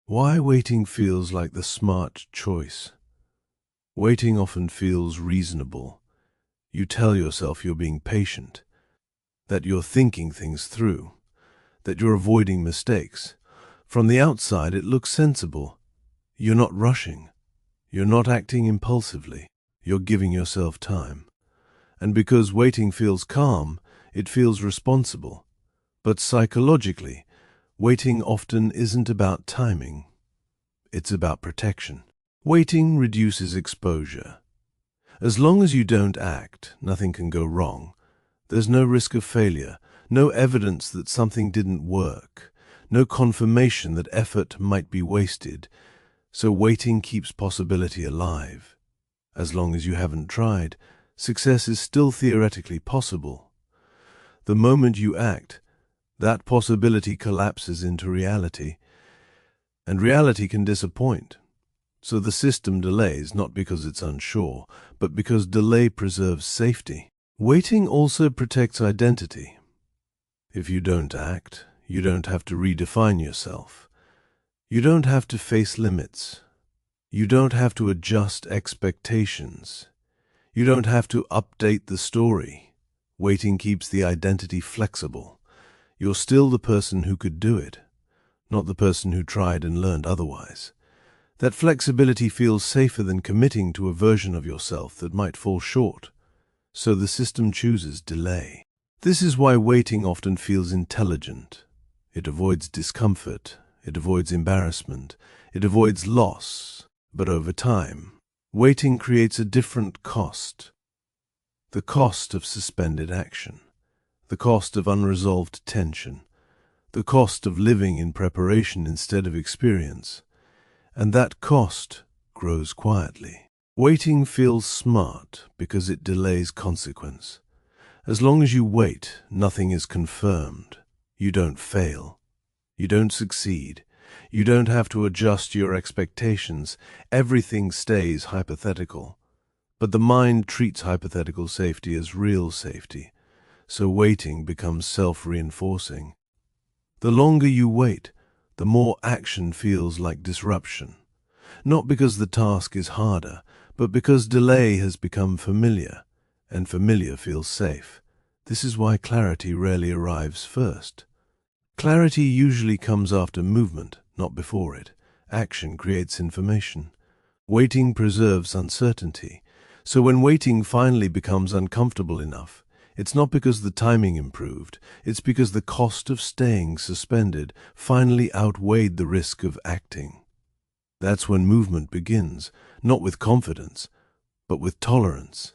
Why waiting feels like the smart choice. Waiting often feels reasonable. You tell yourself you're being patient, that you're thinking things through, that you're avoiding mistakes. From the outside, it looks sensible. You're not rushing. You're not acting impulsively. You're giving yourself time. And because waiting feels calm, it feels responsible. But psychologically, waiting often isn't about timing. It's about protection. Waiting reduces exposure. As long as you don't act, nothing can go wrong. There's no risk of failure, no evidence that something didn't work, no confirmation that effort might be wasted. So waiting keeps possibility alive. As long as you haven't tried, success is still theoretically possible. The moment you act, that possibility collapses into reality, and reality can disappoint. So the system delays not because it's unsure, but because delay preserves safety. Waiting also protects identity. If you don't act, you don't have to redefine yourself. You don't have to face limits. You don't have to adjust expectations. You don't have to update the story. Waiting keeps the identity flexible. You're still the person who could do it, not the person who tried and learned otherwise. That flexibility feels safer than committing to a version of yourself that might fall short. So the system chooses delay. This is why waiting often feels intelligent. It avoids discomfort. It avoids embarrassment. It avoids loss. But over time, waiting creates a different cost. The cost of suspended action. The cost of unresolved tension. The cost of living in preparation instead of experience. And that cost grows quietly. Waiting feels smart because it delays consequence. As long as you wait, nothing is confirmed. You don't fail. You don't succeed. You don't have to adjust your expectations. Everything stays hypothetical. But the mind treats hypothetical safety as real safety, so waiting becomes self-reinforcing. The longer you wait, the more action feels like disruption. Not because the task is harder, but because delay has become familiar, and familiar feels safe. This is why clarity rarely arrives first. Clarity usually comes after movement, not before it. Action creates information. Waiting preserves uncertainty. So when waiting finally becomes uncomfortable enough, it's not because the timing improved, it's because the cost of staying suspended finally outweighed the risk of acting. That's when movement begins, not with confidence, but with tolerance.